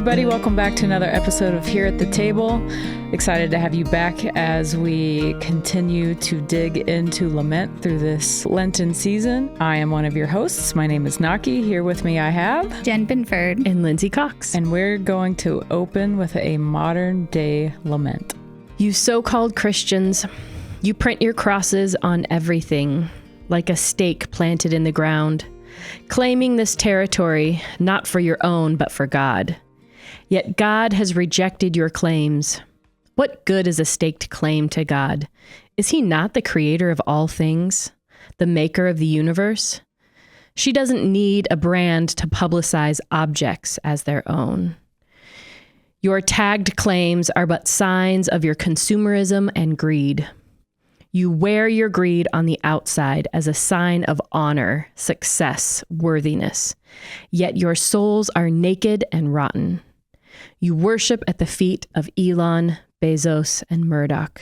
everybody. Welcome back to another episode of Here at the Table. Excited to have you back as we continue to dig into lament through this Lenten season. I am one of your hosts. My name is Naki. Here with me I have Jen Binford and Lindsay Cox. And we're going to open with a modern day lament. You so-called Christians, you print your crosses on everything, like a stake planted in the ground, claiming this territory not for your own, but for God. Yet God has rejected your claims. What good is a staked claim to God? Is he not the creator of all things, the maker of the universe? She doesn't need a brand to publicize objects as their own. Your tagged claims are but signs of your consumerism and greed. You wear your greed on the outside as a sign of honor, success, worthiness. Yet your souls are naked and rotten. You worship at the feet of Elon, Bezos, and Murdoch.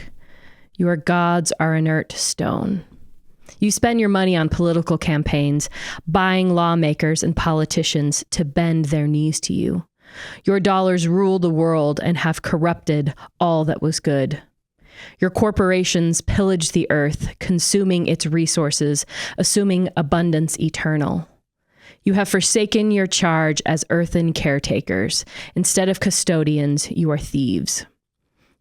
Your gods are inert stone. You spend your money on political campaigns, buying lawmakers and politicians to bend their knees to you. Your dollars rule the world and have corrupted all that was good. Your corporations pillage the earth, consuming its resources, assuming abundance eternal. You have forsaken your charge as earthen caretakers. Instead of custodians, you are thieves.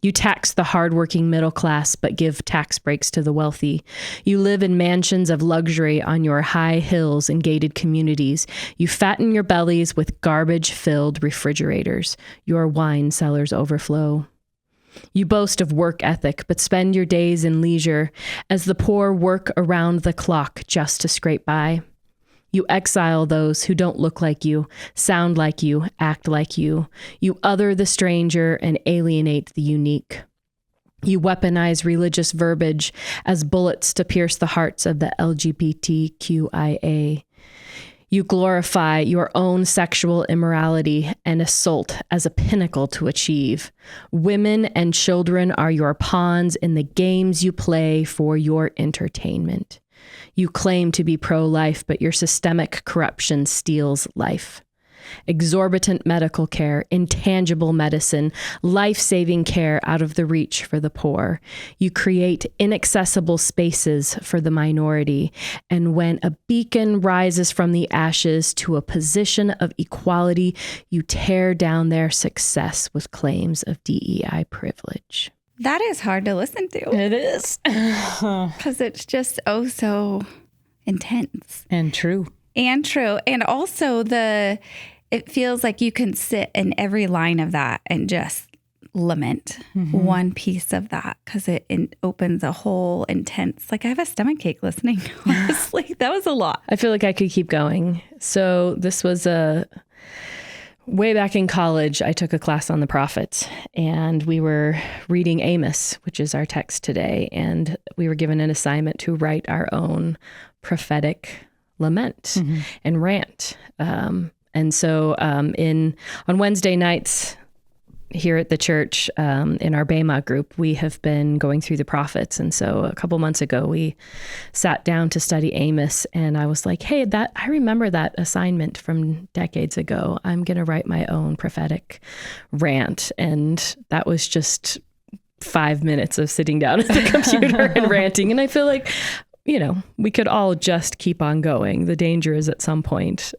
You tax the hardworking middle class, but give tax breaks to the wealthy. You live in mansions of luxury on your high hills and gated communities. You fatten your bellies with garbage-filled refrigerators. Your wine cellars overflow. You boast of work ethic, but spend your days in leisure as the poor work around the clock just to scrape by. You exile those who don't look like you, sound like you, act like you. You other the stranger and alienate the unique. You weaponize religious verbiage as bullets to pierce the hearts of the LGBTQIA. You glorify your own sexual immorality and assault as a pinnacle to achieve. Women and children are your pawns in the games you play for your entertainment. You claim to be pro-life, but your systemic corruption steals life. Exorbitant medical care, intangible medicine, life-saving care out of the reach for the poor. You create inaccessible spaces for the minority. And when a beacon rises from the ashes to a position of equality, you tear down their success with claims of DEI privilege. That is hard to listen to. It is. Because it's just so intense. And true. And true. And also it feels like you can sit in every line of that and just lament one piece of that because it opens a whole intense, like I have a stomachache listening. Honestly, that was a lot. I feel like I could keep going. So this was way back in college, I took a class on the prophets and we were reading Amos, which is our text today. And we were given an assignment to write our own prophetic lament and rant. And so on Wednesday nights here at the church, in our Bema group, we have been going through the prophets. And so a couple months ago, we sat down to study Amos. And I was like, hey, I remember that assignment from decades ago. I'm going to write my own prophetic rant. And that was just 5 minutes of sitting down at the computer and ranting. And I feel like, we could all just keep on going. The danger is at some point,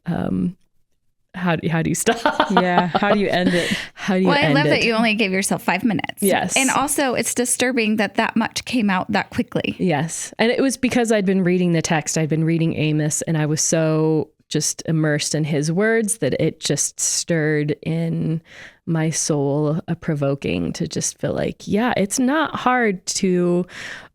how do you stop? Yeah. How do you end it? I love that you only gave yourself 5 minutes. Yes. And also it's disturbing that much came out that quickly. Yes. And it was because I'd been reading the text. I'd been reading Amos and I was so just immersed in his words that it just stirred in my soul a provoking to just feel like, yeah, it's not hard to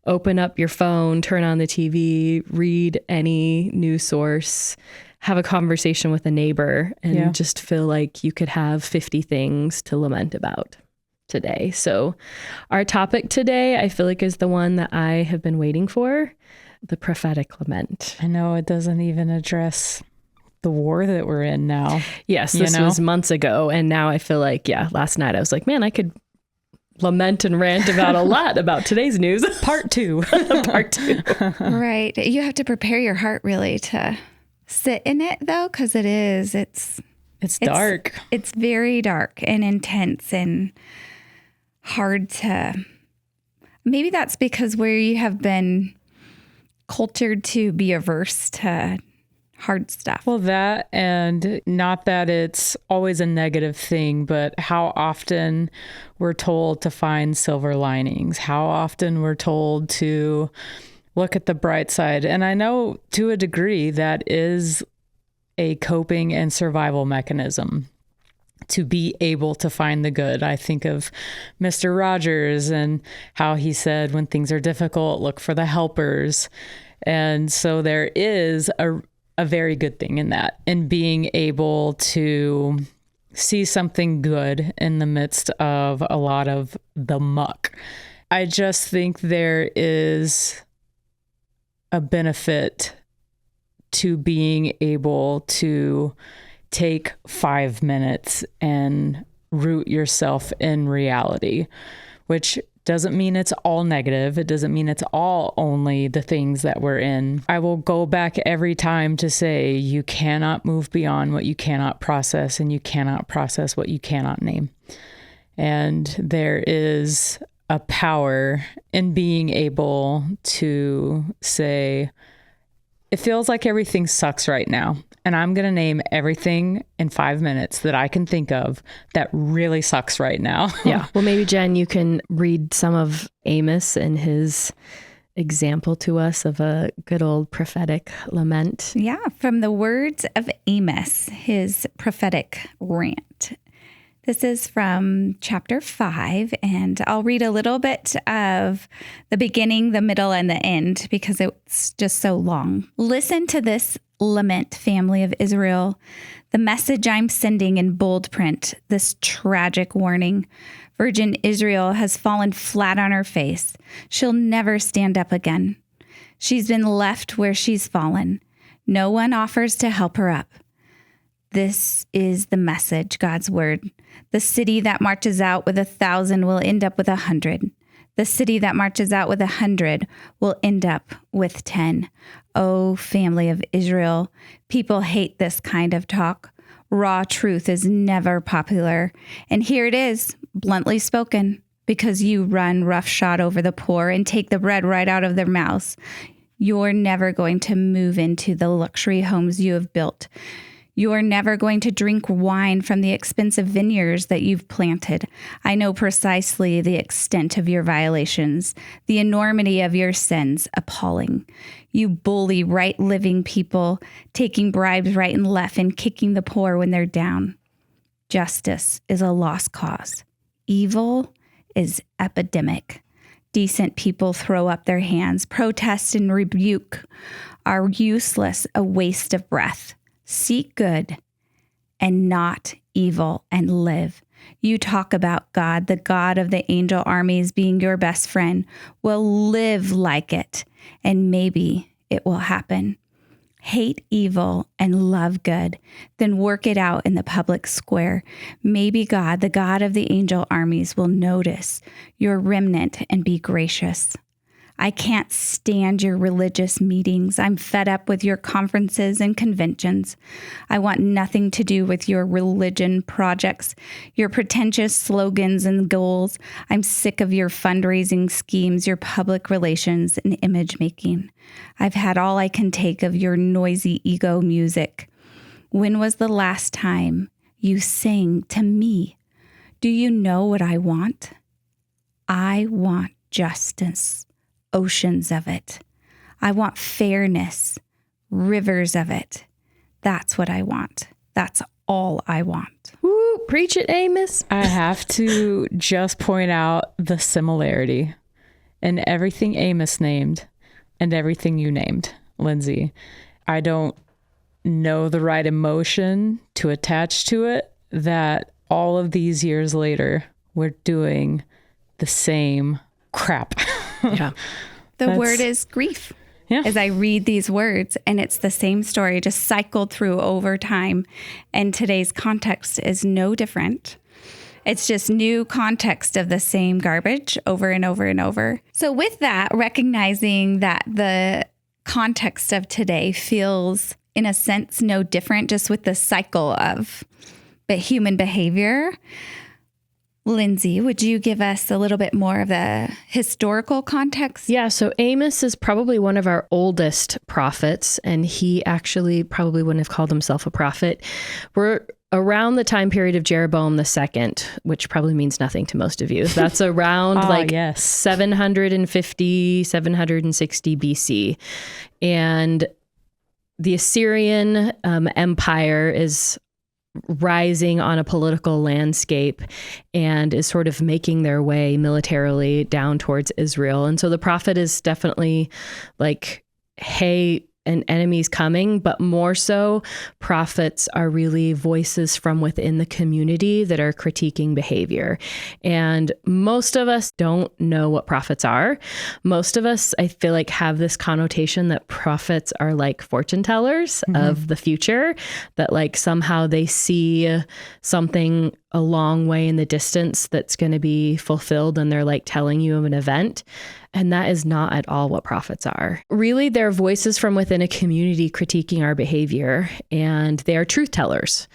open up your phone, turn on the TV, read any news source, have a conversation with a neighbor and just feel like you could have 50 things to lament about today. So our topic today, I feel like is the one that I have been waiting for, the prophetic lament. I know it doesn't even address the war that we're in now. Yes, this was months ago. And now I feel like, last night I was like, man, I could lament and rant about a lot about today's news. Part 2. Part 2. Right. You have to prepare your heart really to sit in it though, because it's It's dark. It's very dark and intense and hard to, maybe that's because where you have been cultured to be averse to hard stuff. Well, that, and not that it's always a negative thing, but how often we're told to find silver linings, how often we're told to look at the bright side. And I know to a degree that is a coping and survival mechanism, to be able to find the good. I think of Mr. Rogers and how he said, when things are difficult, look for the helpers. And so there is a very good thing in that, in being able to see something good in the midst of a lot of the muck. I just think there is a benefit to being able to take 5 minutes and root yourself in reality, which doesn't mean it's all negative. It doesn't mean it's all only the things that we're in. I will go back every time to say you cannot move beyond what you cannot process, and you cannot process what you cannot name. And there is a power in being able to say, it feels like everything sucks right now, and I'm going to name everything in 5 minutes that I can think of that really sucks right now. Yeah. Well, maybe, Jen, you can read some of Amos and his example to us of a good old prophetic lament. Yeah, from the words of Amos, his prophetic rant. This is from chapter 5, and I'll read a little bit of the beginning, the middle, and the end because it's just so long. Listen to this lament, family of Israel, the message I'm sending in bold print, this tragic warning. Virgin Israel has fallen flat on her face. She'll never stand up again. She's been left where she's fallen. No one offers to help her up. This is the message, God's word. The city that marches out with 1,000 will end up with 100. The city that marches out with 100 will end up with 10. Oh, family of Israel, people hate this kind of talk. Raw truth is never popular. And here it is, bluntly spoken, because you run roughshod over the poor and take the bread right out of their mouths. You're never going to move into the luxury homes you have built. You're never going to drink wine from the expensive vineyards that you've planted. I know precisely the extent of your violations, the enormity of your sins, appalling. You bully right living people, taking bribes right and left and kicking the poor when they're down. Justice is a lost cause. Evil is epidemic. Decent people throw up their hands, protest and rebuke are useless, a waste of breath. Seek good and not evil and live. You talk about God, the God of the angel armies being your best friend. Well, live like it, and maybe it will happen. Hate evil and love good, then work it out in the public square. Maybe God, the God of the angel armies, will notice your remnant and be gracious. I can't stand your religious meetings. I'm fed up with your conferences and conventions. I want nothing to do with your religion projects, your pretentious slogans and goals. I'm sick of your fundraising schemes, your public relations, and image making. I've had all I can take of your noisy ego music. When was the last time you sang to me? Do you know what I want? I want justice. Oceans of it. I want fairness, rivers of it. That's what I want. That's all I want. Woo, preach it, Amos. I have to just point out the similarity in everything Amos named and everything you named, Lindsay. I don't know the right emotion to attach to it, that all of these years later, we're doing the same crap. Yeah. The word is grief. Yeah. As I read these words, and it's the same story just cycled through over time. And today's context is no different. It's just new context of the same garbage over and over and over. So with that, recognizing that the context of today feels in a sense, no different, just with the cycle of human behavior. Lindsay, would you give us a little bit more of the historical context? Yeah, so Amos is probably one of our oldest prophets, and he actually probably wouldn't have called himself a prophet. We're around the time period of Jeroboam II, which probably means nothing to most of you. That's around 750, 760 BC. And the Assyrian Empire is rising on a political landscape and is sort of making their way militarily down towards Israel. And so the prophet is definitely like, hey, an enemy's coming, but more so prophets are really voices from within the community that are critiquing behavior. And most of us don't know what prophets are. Most of us, I feel like, have this connotation that prophets are like fortune tellers of the future, that like somehow they see something a long way in the distance that's going to be fulfilled, and they're like telling you of an event. And that is not at all what prophets are. Really, they're voices from within a community critiquing our behavior, and they are truth tellers.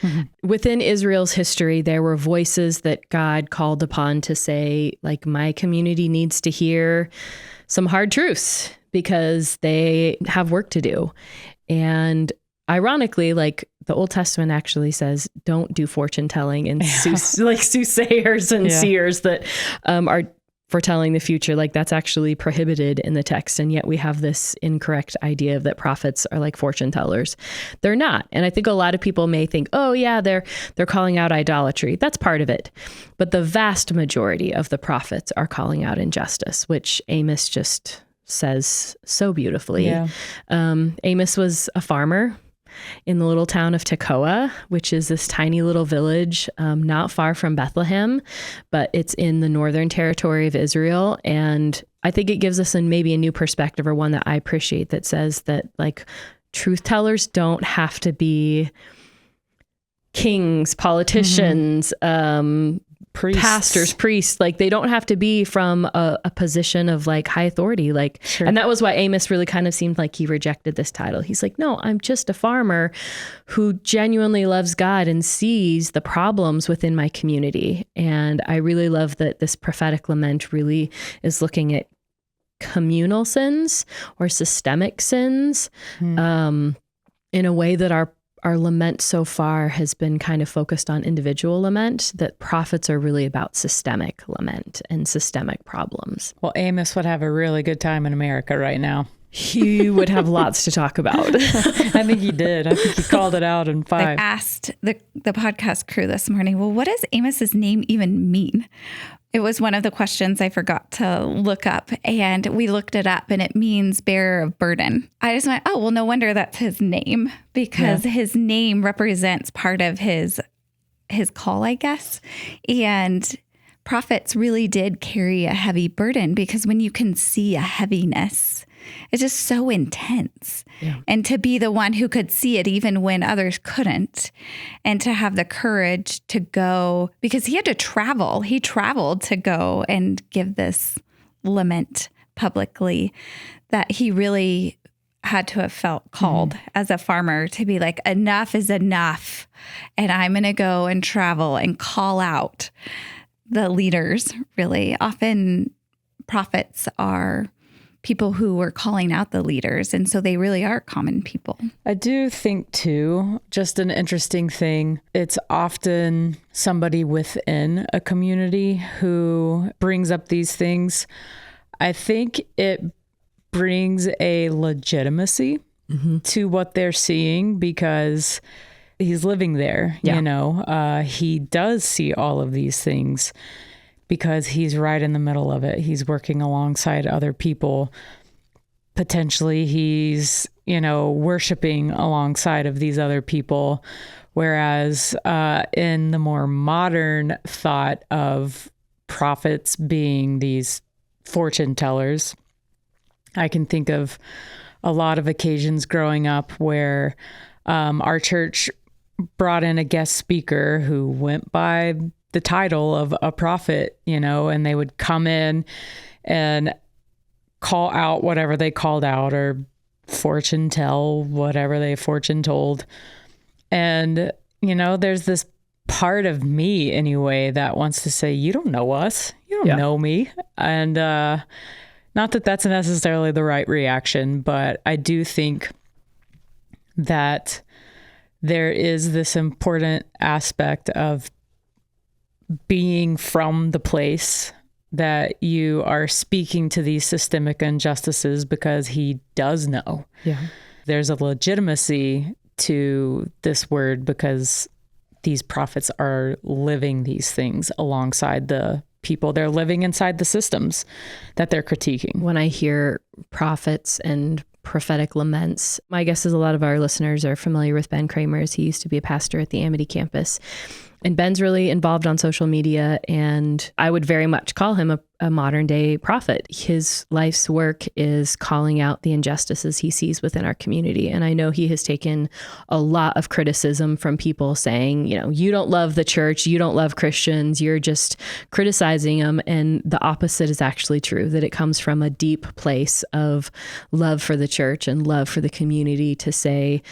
Within Israel's history, there were voices that God called upon to say, like, my community needs to hear some hard truths because they have work to do. And ironically, like, the Old Testament actually says, don't do fortune telling and soothsayers and seers that are foretelling the future. Like, that's actually prohibited in the text. And yet we have this incorrect idea that prophets are like fortune tellers. They're not. And I think a lot of people may think, oh yeah, they're calling out idolatry. That's part of it. But the vast majority of the prophets are calling out injustice, which Amos just says so beautifully. Yeah. Amos was a farmer in the little town of Tekoa, which is this tiny little village not far from Bethlehem, but it's in the northern territory of Israel. And I think it gives us maybe a new perspective, or one that I appreciate, that says that like truth tellers don't have to be kings, politicians, pastors, priests. Like, they don't have to be from a position of like high authority. Like, and that was why Amos really kind of seemed like he rejected this title. He's like, no, I'm just a farmer who genuinely loves God and sees the problems within my community. And I really love that this prophetic lament really is looking at communal sins or systemic sins in a way that our lament so far has been kind of focused on individual lament, that prophets are really about systemic lament and systemic problems. Well, Amos would have a really good time in America right now. He would have lots to talk about. I think he did. I think he called it out in 5. I asked the podcast crew this morning, well, what does Amos's name even mean? It was one of the questions I forgot to look up, and we looked it up, and it means bearer of burden. I just went, oh, well, no wonder that's his name, because his name represents part of his call, I guess. And prophets really did carry a heavy burden, because when you can see a heaviness, it's just so intense. Yeah. And to be the one who could see it even when others couldn't, and to have the courage to go, because he had to travel. He traveled to go and give this lament publicly, that he really had to have felt called as a farmer to be like, enough is enough. And I'm going to go and travel and call out the leaders. Really, often prophets are people who were calling out the leaders. And so they really are common people. I do think too, just an interesting thing, it's often somebody within a community who brings up these things. I think it brings a legitimacy to what they're seeing, because he's living there, you know, he does see all of these things, because he's right in the middle of it. He's working alongside other people. Potentially he's, you know, worshiping alongside of these other people. Whereas in the more modern thought of prophets being these fortune tellers, I can think of a lot of occasions growing up where our church brought in a guest speaker who went by the title of a prophet, you know, and they would come in and call out whatever they called out, or fortune tell, whatever they fortune told. And, there's this part of me anyway that wants to say, you don't know us. You don't know me. And not that that's necessarily the right reaction, but I do think that there is this important aspect of being from the place that you are speaking to these systemic injustices because he does know. Yeah. There's a legitimacy to this word because these prophets are living these things alongside the people. They're living inside the systems that they're critiquing. When I hear prophets and prophetic laments, my guess is a lot of our listeners are familiar with Ben Kramers. He used to be a pastor at the Amity campus. And Ben's really involved on social media, and I would very much call him a modern day prophet. His life's work is calling out the injustices he sees within our community. And I know he has taken a lot of criticism from people saying, you don't love the church, you don't love Christians, you're just criticizing them. And the opposite is actually true, that it comes from a deep place of love for the church and love for the community to say,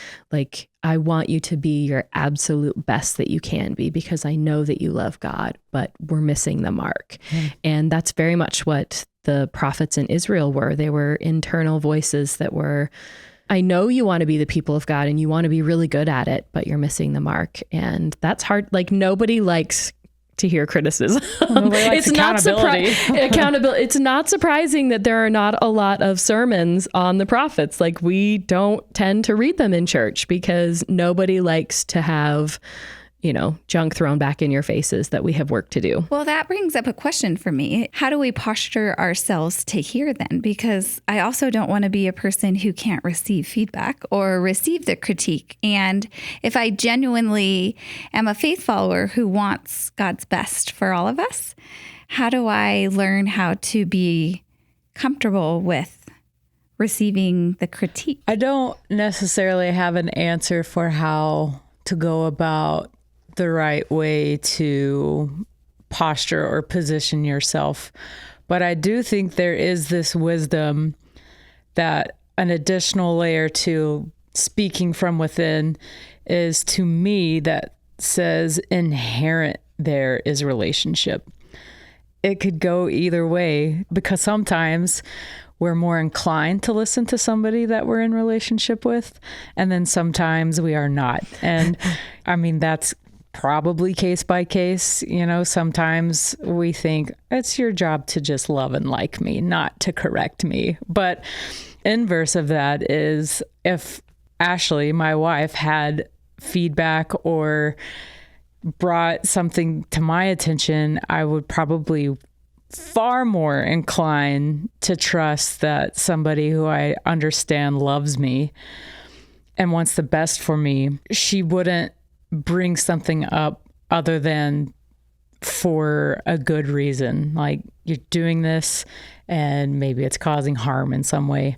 I want you to be your absolute best that you can be because I know that you love God, but we're missing the mark. And that's very much what the prophets in Israel were. They were internal voices that were, I know you want to be the people of God and you want to be really good at it, but you're missing the mark. And that's hard. Nobody likes to hear criticism. It's accountability. It's not surprising that there are not a lot of sermons on the prophets. We don't tend to read them in church because nobody likes to have, junk thrown back in your faces that we have work to do. Well, that brings up a question for me. How do we posture ourselves to hear then? Because I also don't want to be a person who can't receive feedback or receive the critique. And if I genuinely am a faith follower who wants God's best for all of us, how do I learn how to be comfortable with receiving the critique? I don't necessarily have an answer for how to go about the right way to posture or position yourself. But I do think there is this wisdom that an additional layer to speaking from within is, to me, that says inherent there is relationship. It could go either way because sometimes we're more inclined to listen to somebody that we're in relationship with, and then sometimes we are not. And that's probably case by case. Sometimes we think it's your job to just love and like me, not to correct me. But inverse of that is if Ashley, my wife, had feedback or brought something to my attention, I would probably far more inclined to trust that somebody who I understand loves me and wants the best for me, she wouldn't bring something up other than for a good reason. You're doing this and maybe it's causing harm in some way.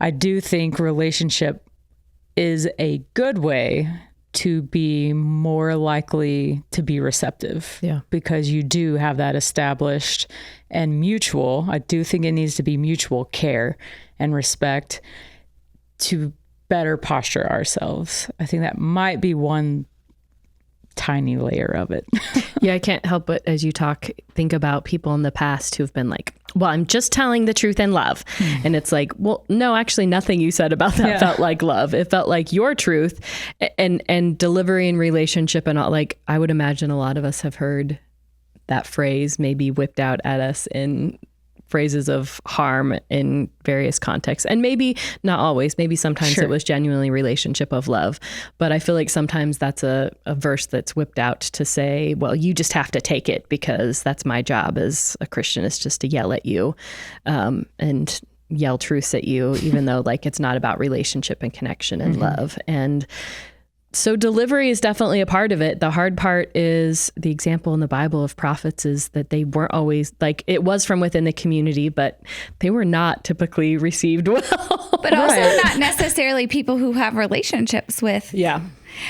I do think relationship is a good way to be more likely to be receptive. Yeah. Because you do have that established and mutual. I do think it needs to be mutual care and respect to better posture ourselves. I think that might be one tiny layer of it. Yeah, I can't help but, as you think about people in the past who've been well, I'm just telling the truth in love. And it's well, no, actually nothing you said about that felt like love. It felt like your truth and delivery and relationship and all. I would imagine a lot of us have heard that phrase maybe whipped out at us in phrases of harm in various contexts. And maybe not always, maybe sometimes it was genuinely relationship of love. But I feel like sometimes that's a verse that's whipped out to say, well, you just have to take it because that's my job as a Christian, is just to yell at you and yell truths at you, even though it's not about relationship and connection and love. And so delivery is definitely a part of it. The hard part is the example in the Bible of prophets is that they weren't always it was from within the community, but they were not typically received well. But also not necessarily people who have relationships with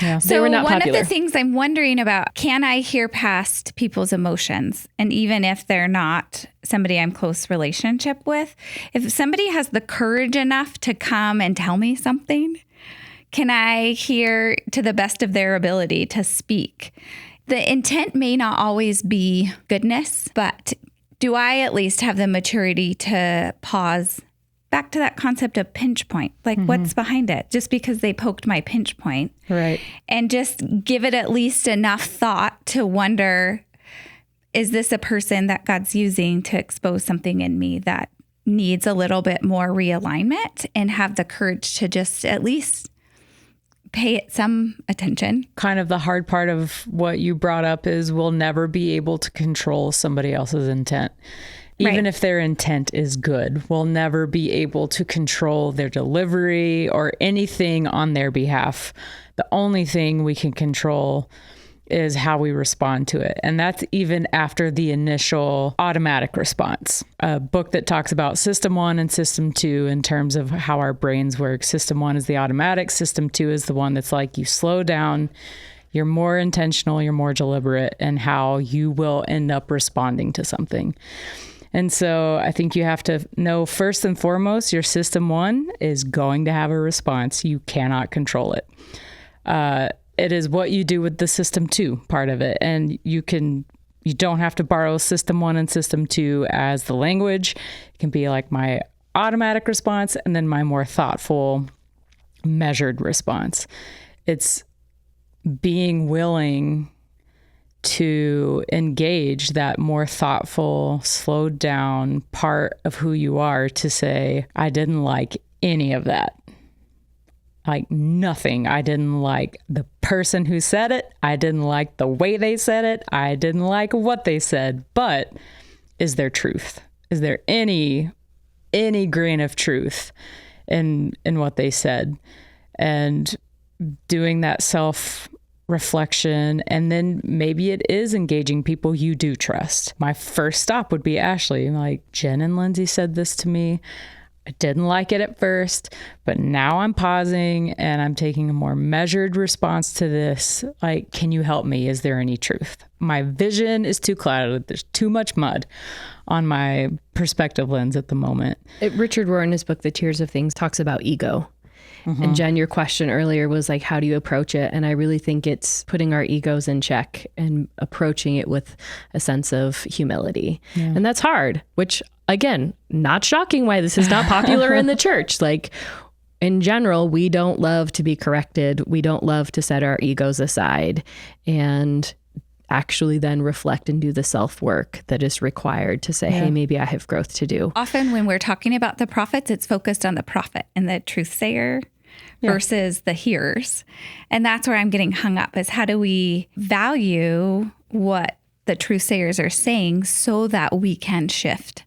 Yeah. They were not one popular. of the things I'm wondering about, can I hear past people's emotions? And even if they're not somebody I'm close relationship with, if somebody has the courage enough to come and tell me something, can I hear to the best of their ability to speak? The intent may not always be goodness, but do I at least have the maturity to pause? Back to that concept of pinch point, like what's behind it? Just because they poked my pinch point. Right. And just give it at least enough thought to wonder, is this a person that God's using to expose something in me that needs a little bit more realignment, and have the courage to just at least pay it some attention. Kind of the hard part of what you brought up is we'll never be able to control somebody else's intent. Even if their intent is good, we'll never be able to control their delivery or anything on their behalf. The only thing we can control is how we respond to it. And that's even after the initial automatic response. A book that talks about system 1 and system 2 in terms of how our brains work. System 1 is the automatic. System 2 is the one that's like you slow down, you're more intentional, you're more deliberate in how you will end up responding to something. And so I think you have to know first and foremost, your system 1 is going to have a response. You cannot control it. It is what you do with the system 2 part of it. And you don't have to borrow system 1 and system 2 as the language. It can be like my automatic response and then my more thoughtful, measured response. It's being willing to engage that more thoughtful, slowed down part of who you are to say, I didn't like any of that. Like nothing. I didn't like the person who said it. I didn't like the way they said it. I didn't like what they said. But is there truth? Is there any grain of truth in what they said? And doing that self-reflection, and then maybe it is engaging people you do trust. My first stop would be Ashley. Like, Jen and Lindsay said this to me. I didn't like it at first, but now I'm pausing and I'm taking a more measured response to this. Like, can you help me? Is there any truth? My vision is too clouded. There's too much mud on my perspective lens at the moment. Richard Rohr in his book, The Tears of Things, talks about ego. And Jen, your question earlier was like, how do you approach it? And I really think it's putting our egos in check and approaching it with a sense of humility. Yeah. And that's hard, which again, not shocking why this is not popular in the church. Like in general, we don't love to be corrected. We don't love to set our egos aside and actually then reflect and do the self-work that is required to say, hey, maybe I have growth to do. Often when we're talking about the prophets, it's focused on the prophet and the truth sayer versus the hearers. And that's where I'm getting hung up, is how do we value what the truth sayers are saying so that we can shift?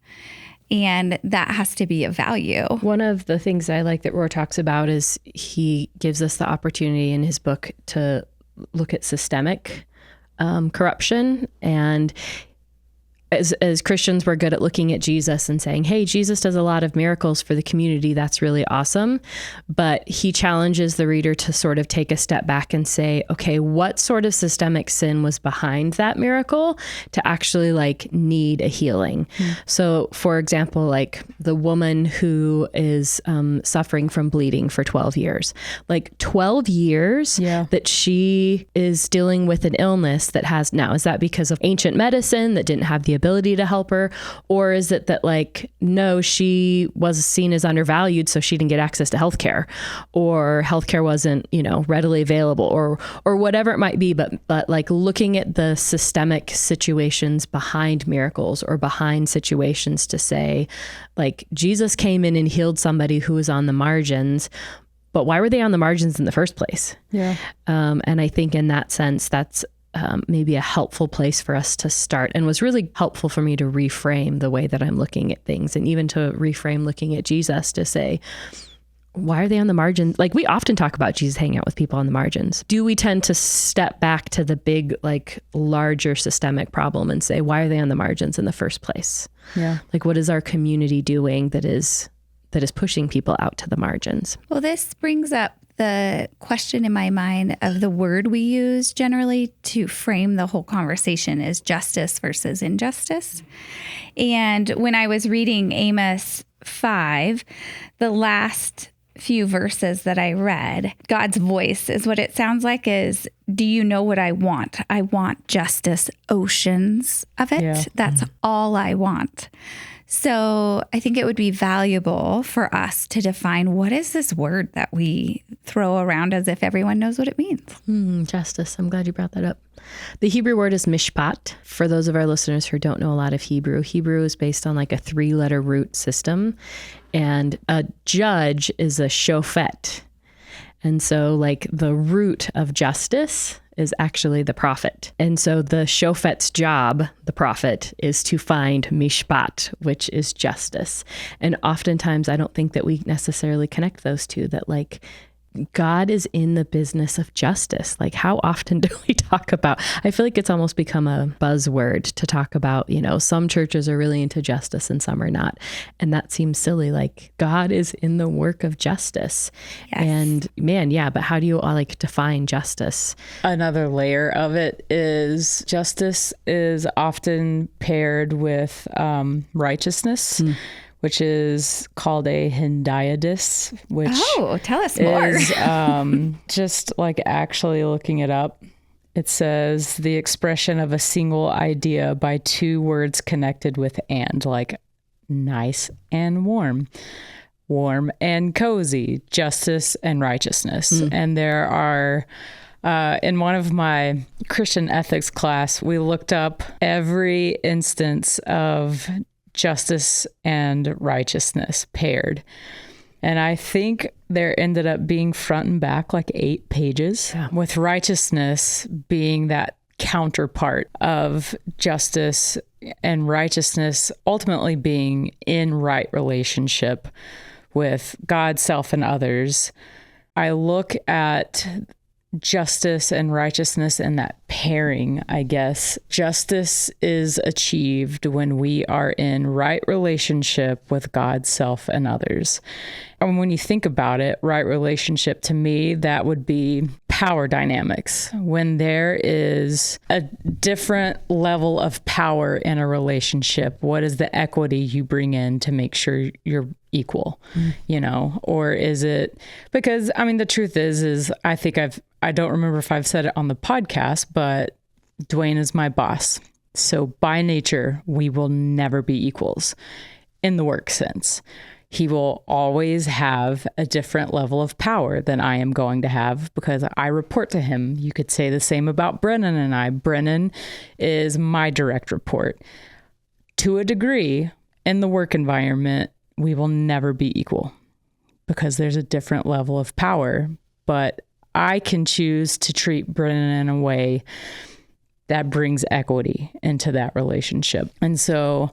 And that has to be a value. One of the things I like that Rohr talks about is he gives us the opportunity in his book to look at systemic corruption. And as Christians, we're good at looking at Jesus and saying, hey, Jesus does a lot of miracles for the community. That's really awesome. But he challenges the reader to sort of take a step back and say, okay, what sort of systemic sin was behind that miracle to actually like need a healing? So for example, like the woman who is suffering from bleeding for 12 years, like 12 years that she is dealing with an illness that has now, is that because of ancient medicine that didn't have the ability to help her? Or is it that like, no, she was seen as undervalued, so she didn't get access to healthcare, or healthcare wasn't, readily available, or whatever it might be. But like looking at the systemic situations behind miracles or behind situations to say, like, Jesus came in and healed somebody who was on the margins, but why were they on the margins in the first place? Yeah. And I think in that sense, that's maybe a helpful place for us to start, and was really helpful for me to reframe the way that I'm looking at things, and even to reframe looking at Jesus to say, why are they on the margins? Like, we often talk about Jesus hanging out with people on the margins. Do we tend to step back to the big, like larger systemic problem and say, why are they on the margins in the first place? Yeah. Like, what is our community doing that is pushing people out to the margins? Well, this brings up the question in my mind of the word we use generally to frame the whole conversation is justice versus injustice. And when I was reading Amos 5, the last few verses that I read, God's voice is what it sounds like is, do you know what I want? I want justice, oceans of it. Yeah. That's all I want. So I think it would be valuable for us to define what is this word that we throw around as if everyone knows what it means. Justice. I'm glad you brought that up. The Hebrew word is mishpat. For those of our listeners who don't know a lot of Hebrew, Hebrew is based on like a 3-letter root system. And a judge is a shofet. And so like the root of justice is actually the prophet. And so the shofet's job, the prophet, is to find mishpat, which is justice. And oftentimes I don't think that we necessarily connect those two, that like God is in the business of justice. Like how often do we talk about, I feel like it's almost become a buzzword to talk about, you know, some churches are really into justice and some are not. And that seems silly. Like God is in the work of justice. Yes. And man, yeah, but how do you all like define justice? Another layer of it is justice is often paired with righteousness. Which is called a Hindayadis, which tell us more. Is just like actually looking it up. It says the expression of a single idea by 2 words connected with and, like nice and warm, warm and cozy, justice and righteousness. And there are in one of my Christian ethics class, we looked up every instance of justice and righteousness paired. And I think there ended up being front and back like 8 pages, with righteousness being that counterpart of justice, and righteousness ultimately being in right relationship with God, self, and others. I look at justice and righteousness and that pairing, I guess. Justice is achieved when we are in right relationship with God, self, and others. And when you think about it, right relationship, to me, that would be power dynamics. When there is a different level of power in a relationship, what is the equity you bring in to make sure you're equal, you know? Or is it, because I mean, the truth is I think I don't remember if I've said it on the podcast, but Dwayne is my boss. So by nature, we will never be equals in the work sense. He will always have a different level of power than I am going to have because I report to him. You could say the same about Brennan and I. Brennan is my direct report. To a degree, in the work environment, we will never be equal because there's a different level of power. But I can choose to treat Brennan in a way that brings equity into that relationship. And so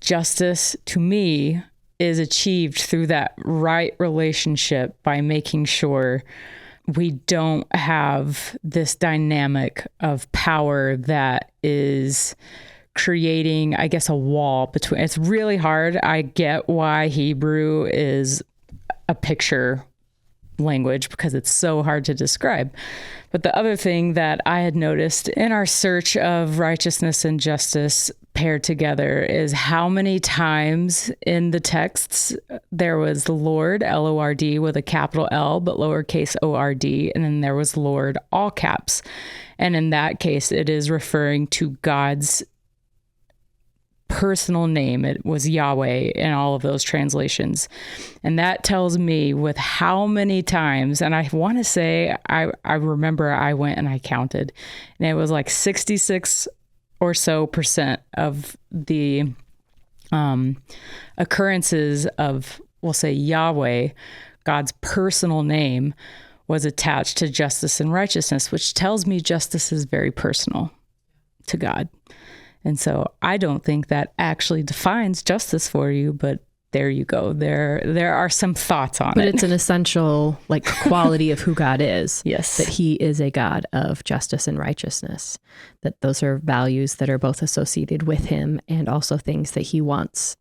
justice, to me, is achieved through that right relationship by making sure we don't have this dynamic of power that is creating, I guess, a wall between. It's really hard. I get why Hebrew is a picture language because it's so hard to describe. But the other thing that I had noticed in our search of righteousness and justice paired together is how many times in the texts there was Lord, Lord, with a capital L, but lowercase ord, and then there was Lord, all caps. And in that case, it is referring to God's personal name. It was Yahweh in all of those translations. And that tells me with how many times, and I want to say, I remember I went and I counted, and it was like 66 or so % of the occurrences of, we'll say, Yahweh, God's personal name, was attached to justice and righteousness, which tells me justice is very personal to God. And so I don't think that actually defines justice for you, but there you go. There are some thoughts on it. But it's an essential like quality of who God is. Yes. That he is a God of justice and righteousness. That those are values that are both associated with him and also things that he wants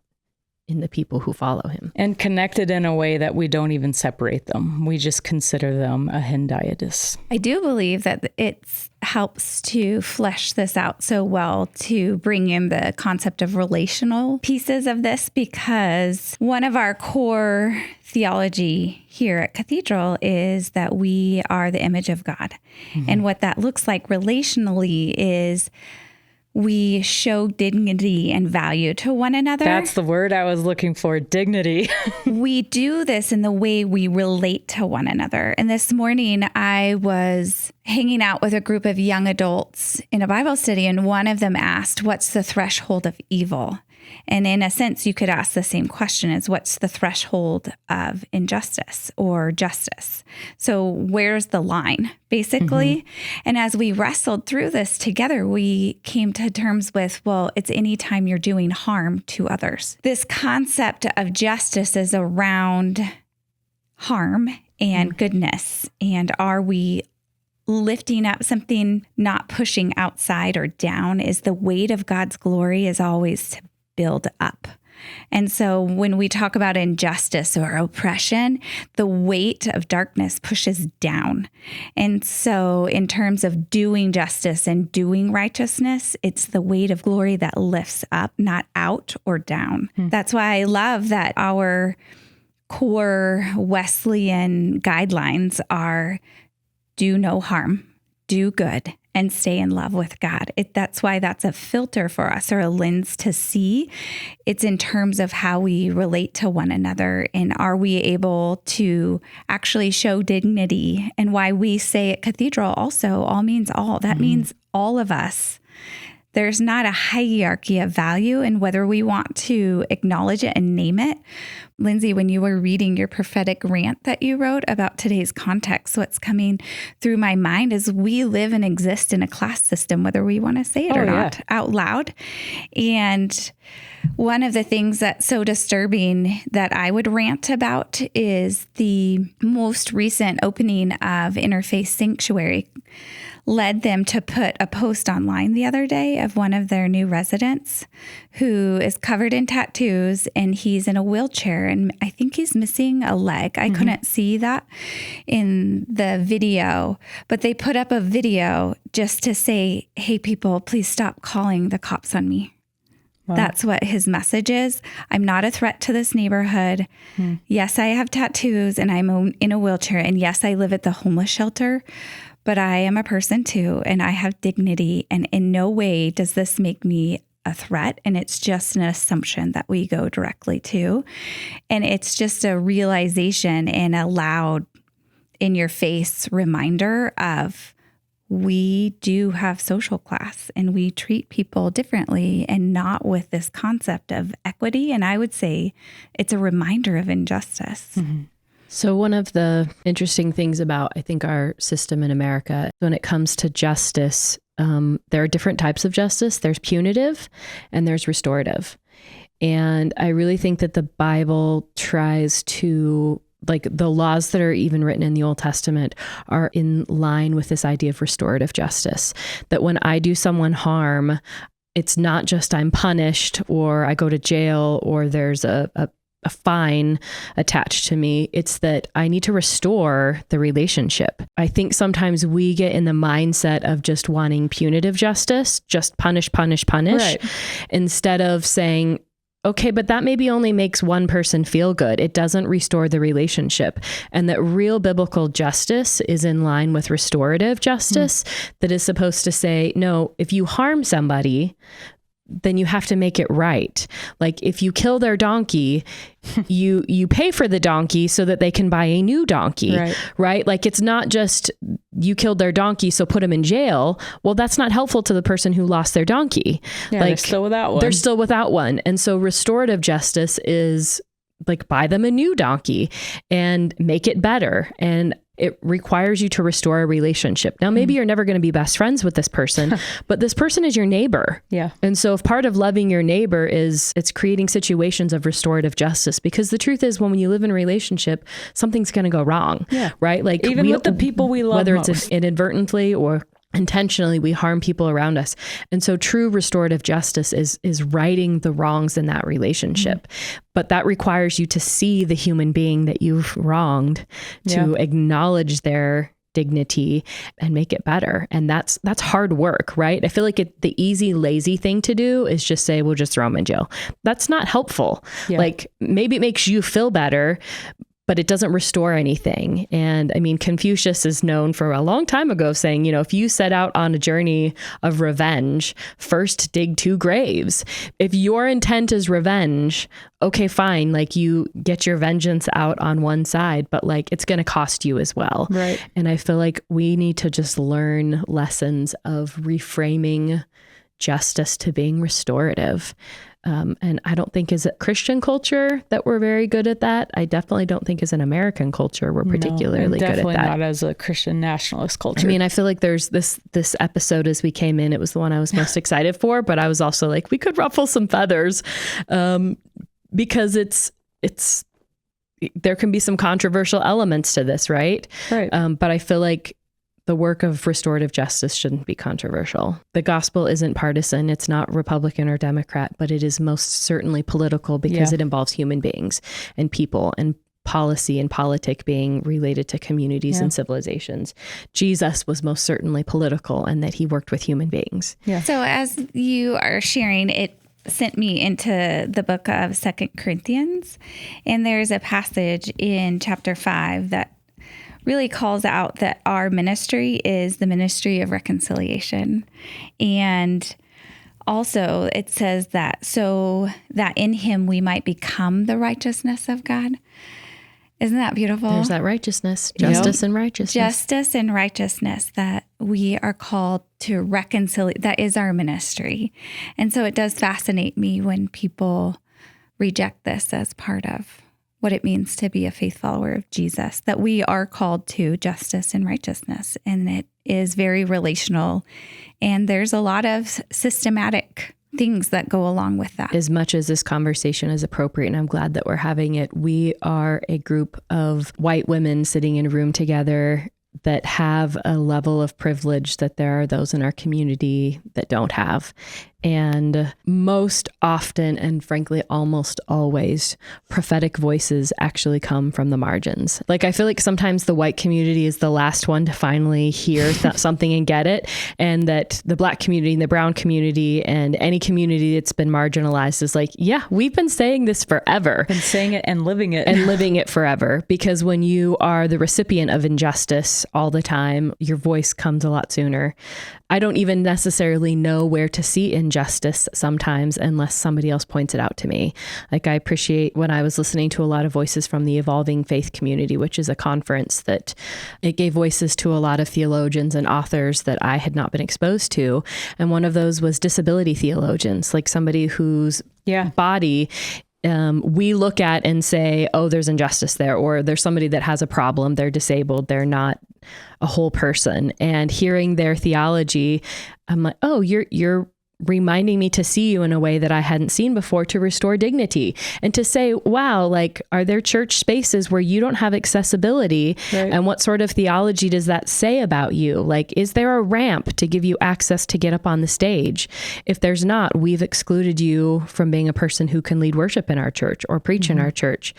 in the people who follow him. And connected in a way that we don't even separate them. We just consider them a hendiadys. I do believe that it helps to flesh this out so well to bring in the concept of relational pieces of this, because one of our core theology here at Cathedral is that we are the image of God. Mm-hmm. And what that looks like relationally is we show dignity and value to one another. That's the word I was looking for, dignity. We do this in the way we relate to one another. And this morning I was hanging out with a group of young adults in a Bible study, and one of them asked, what's the threshold of evil? And in a sense, you could ask the same question as what's the threshold of injustice or justice? So where's the line, basically? Mm-hmm. And as we wrestled through this together, we came to terms with, well, it's any time you're doing harm to others. This concept of justice is around harm and goodness. And are we lifting up something, not pushing outside or down? Is the weight of God's glory is always to build up. And so when we talk about injustice or oppression, the weight of darkness pushes down. And so in terms of doing justice and doing righteousness, it's the weight of glory that lifts up, not out or down. That's why I love that our core Wesleyan guidelines are do no harm, do good, and stay in love with God. That's why that's a filter for us, or a lens to see. It's in terms of how we relate to one another, and are we able to actually show dignity? And why we say at Cathedral also, all means all. That means all of us. There's not a hierarchy of value, and whether we want to acknowledge it and name it. Lindsay, when you were reading your prophetic rant that you wrote about today's context, what's coming through my mind is we live and exist in a class system, whether we want to say it or not out loud. And one of the things that's so disturbing that I would rant about is the most recent opening of Interfaith Sanctuary led them to put a post online the other day of one of their new residents who is covered in tattoos, and he's in a wheelchair, and I think he's missing a leg. I couldn't see that in the video, but they put up a video just to say, hey, people, please stop calling the cops on me. Wow. That's what his message is. I'm not a threat to this neighborhood. Yes, I have tattoos, and I'm in a wheelchair, and yes, I live at the homeless shelter, but I am a person too, and I have dignity, and in no way does this make me a threat. And it's just an assumption that we go directly to. And it's just a realization and a loud in your face reminder of we do have social class, and we treat people differently, and not with this concept of equity. And I would say it's a reminder of injustice. So one of the interesting things about, I think, our system in America, when it comes to justice, there are different types of justice. There's punitive and there's restorative. And I really think that the Bible tries to, like, the laws that are even written in the Old Testament are in line with this idea of restorative justice. That when I do someone harm, it's not just I'm punished or I go to jail or there's a fine attached to me. It's that I need to restore the relationship. I think sometimes we get in the mindset of just wanting punitive justice, just punish, right, instead of saying, okay, but that maybe only makes one person feel good. It doesn't restore the relationship. And that real biblical justice is in line with restorative justice that is supposed to say, no, if you harm somebody, then you have to make it right. Like if you kill their donkey, you pay for the donkey so that they can buy a new donkey, right? Like it's not just you killed their donkey, so put them in jail. Well, that's not helpful to the person who lost their donkey. Yeah, like, they're still without one. They're still without one. And so restorative justice is like buy them a new donkey and make it better. And it requires you to restore a relationship. Now, maybe you're never going to be best friends with this person, but this person is your neighbor. Yeah. And so if part of loving your neighbor is it's creating situations of restorative justice, because the truth is when you live in a relationship, something's going to go wrong. Yeah. Right. Like even with the people we love, whether most. It's inadvertently or intentionally we harm people around us. And so true restorative justice is righting the wrongs in that relationship. But that requires you to see the human being that you've wronged, to acknowledge their dignity and make it better. And that's hard work, right? I feel like the easy, lazy thing to do is just say, we'll just throw them in jail. That's not helpful. Like maybe it makes you feel better, but it doesn't restore anything. And I mean, Confucius is known for a long time ago saying, if you set out on a journey of revenge, first dig 2 graves. If your intent is revenge, okay, fine. Like you get your vengeance out on one side, but like it's going to cost you as well. Right. And I feel like we need to just learn lessons of reframing justice to being restorative. And I don't think as a Christian culture that we're very good at that. I definitely don't think as an American culture we're particularly good at that. Definitely not as a Christian nationalist culture. I mean, I feel like there's this episode as we came in, it was the one I was most excited for, but I was also like, we could ruffle some feathers because it's there can be some controversial elements to this, right? Right. But I feel like the work of restorative justice shouldn't be controversial. The gospel isn't partisan. It's not Republican or Democrat, but it is most certainly political because it involves human beings and people and policy and politic being related to communities and civilizations. Jesus was most certainly political and that he worked with human beings. Yeah. So as you are sharing, it sent me into the book of 2 Corinthians. And there's a passage in chapter 5 that really calls out that our ministry is the ministry of reconciliation. And also it says that so that in him we might become the righteousness of God. Isn't that beautiful? There's that righteousness, justice and righteousness. Justice and righteousness that we are called to reconcile. That is our ministry. And so it does fascinate me when people reject this as part of what it means to be a faith follower of Jesus, that we are called to justice and righteousness. And it is very relational. And there's a lot of systematic things that go along with that. As much as this conversation is appropriate, and I'm glad that we're having it, we are a group of white women sitting in a room together that have a level of privilege that there are those in our community that don't have. And most often, and frankly, almost always, prophetic voices actually come from the margins. Like, I feel like sometimes the white community is the last one to finally hear something and get it. And that the Black community and the brown community and any community that's been marginalized is like, yeah, we've been saying this forever. Been saying it and living it. And living it forever. Because when you are the recipient of injustice all the time, your voice comes a lot sooner. I don't even necessarily know where to see injustice sometimes unless somebody else points it out to me. Like, I appreciate when I was listening to a lot of voices from the Evolving Faith Community, which is a conference that it gave voices to a lot of theologians and authors that I had not been exposed to. And one of those was disability theologians, like somebody whose body we look at and say, oh, there's injustice there, or there's somebody that has a problem, they're disabled, they're not a whole person. And hearing their theology, I'm like, oh, you're reminding me to see you in a way that I hadn't seen before, to restore dignity and to say, wow, like, are there church spaces where you don't have accessibility? Right. And what sort of theology does that say about you? Like, is there a ramp to give you access to get up on the stage? If there's not, we've excluded you from being a person who can lead worship in our church or preach in our church.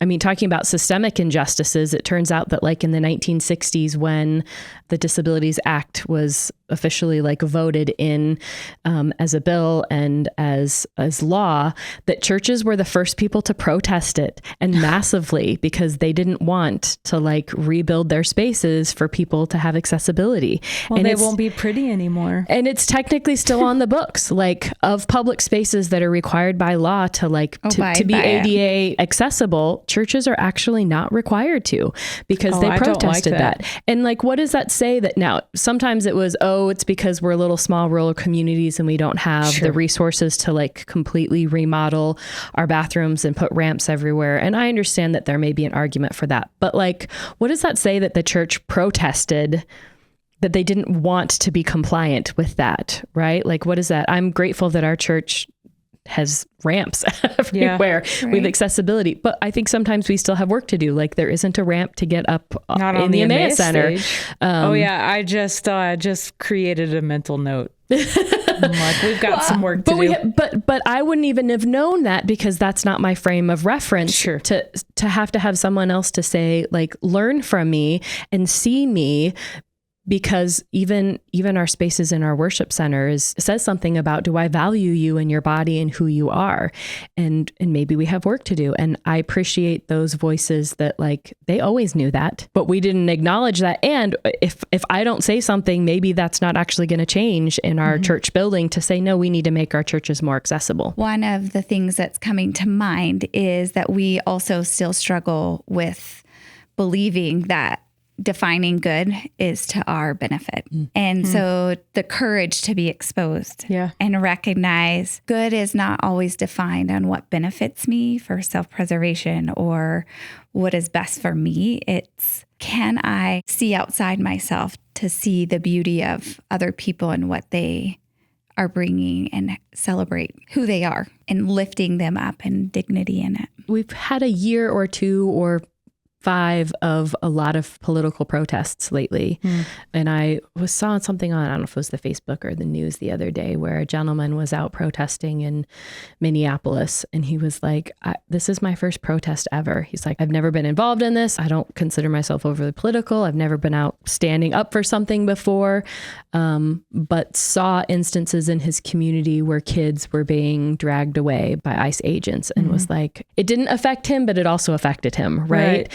I mean, talking about systemic injustices, it turns out that like in the 1960s, when the Disabilities Act was officially like voted in as a bill and as law, that churches were the first people to protest it, and massively, because they didn't want to like rebuild their spaces for people to have accessibility. Well, and they won't be pretty anymore. And it's technically still on the books, like of public spaces that are required by law to like to be ADA accessible. Churches are actually not required to, because they protested that. And like, what does that say? That now sometimes it was, it's because we're little small rural communities and we don't have the resources to like completely remodel our bathrooms and put ramps everywhere. And I understand that there may be an argument for that, but like, what does that say that the church protested, that they didn't want to be compliant with that, right? Like, what is that? I'm grateful that our church has ramps everywhere. Right. We have accessibility. But I think sometimes we still have work to do. Like there isn't a ramp to get up Not in on the Amos Amos Center. stage. I just created a mental note. I'm like, we've got some work to do. But I wouldn't even have known that because that's not my frame of reference. Sure. To have someone else to say, like, learn from me and see me. Because even our spaces in our worship centers says something about, do I value you and your body and who you are? And maybe we have work to do. And I appreciate those voices that, like, they always knew that, but we didn't acknowledge that. And if I don't say something, maybe that's not actually going to change in our church building to say, no, we need to make our churches more accessible. One of the things that's coming to mind is that we also still struggle with believing that defining good is to our benefit. And so the courage to be exposed and recognize good is not always defined on what benefits me for self-preservation or what is best for me. It's, can I see outside myself to see the beauty of other people and what they are bringing and celebrate who they are and lifting them up and dignity in it. We've had a year or 2 or 5 of a lot of political protests lately. And I saw something on, I don't know if it was the Facebook or the news the other day, where a gentleman was out protesting in Minneapolis. And he was like, this is my first protest ever. He's like, I've never been involved in this. I don't consider myself overly political. I've never been out standing up for something before, but saw instances in his community where kids were being dragged away by ICE agents and was like, it didn't affect him, but it also affected him, right?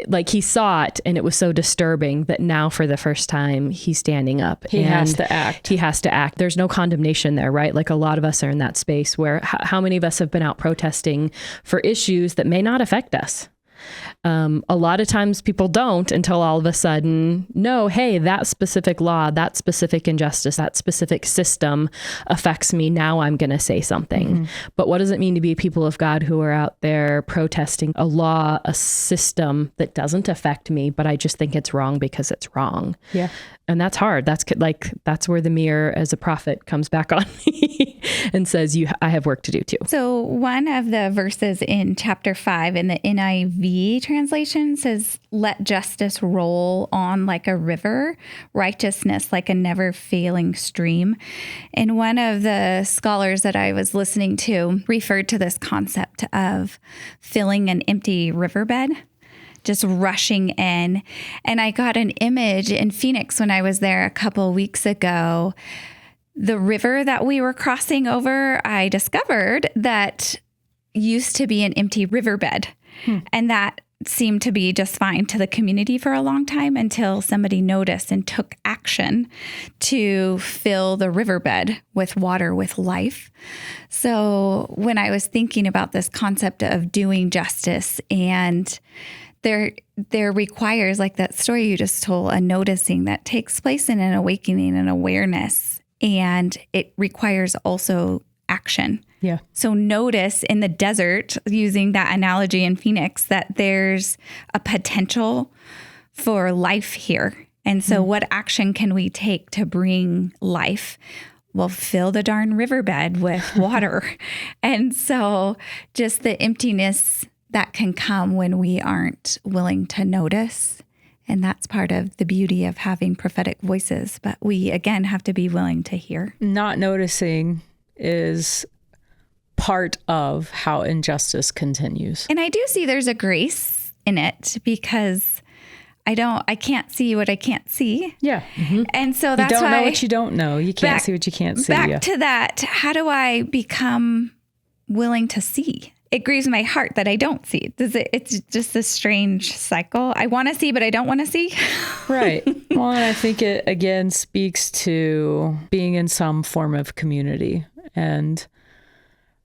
Like he saw it and it was so disturbing that now for the first time he's standing up. He has to act. He has to act. There's no condemnation there, right? Like a lot of us are in that space where how many of us have been out protesting for issues that may not affect us? A lot of times people don't until all of a sudden, no, hey, that specific law, that specific injustice, that specific system affects me. Now I'm going to say something. But what does it mean to be people of God who are out there protesting a law, a system that doesn't affect me, but I just think it's wrong because it's wrong? Yeah. And that's hard. That's where the mirror as a prophet comes back on me and says, I have work to do too. So one of the verses in chapter 5 in the NIV translation says, let justice roll on like a river, righteousness like a never failing stream. And one of the scholars that I was listening to referred to this concept of filling an empty riverbed, just rushing in. And I got an image in Phoenix when I was there a couple weeks ago. The river that we were crossing over, I discovered that used to be an empty riverbed. And that seemed to be just fine to the community for a long time until somebody noticed and took action to fill the riverbed with water, with life. So when I was thinking about this concept of doing justice, and there requires, like that story you just told, a noticing that takes place in an awakening and awareness. And it requires also action. Yeah. So notice in the desert, using that analogy in Phoenix, that there's a potential for life here. And so what action can we take to bring life? Well, fill the darn riverbed with water. And so just the emptiness that can come when we aren't willing to notice. And that's part of the beauty of having prophetic voices. But we, again, have to be willing to hear. Not noticing is part of how injustice continues. And I do see there's a grace in it because I can't see what I can't see. Yeah. And so that's why. You don't know what you don't know. You can't see what you can't see. Back to that, how do I become willing to see? It grieves my heart that I don't see. It's just a strange cycle. I want to see, but I don't want to see. Right. Well, and I think it, again, speaks to being in some form of community. And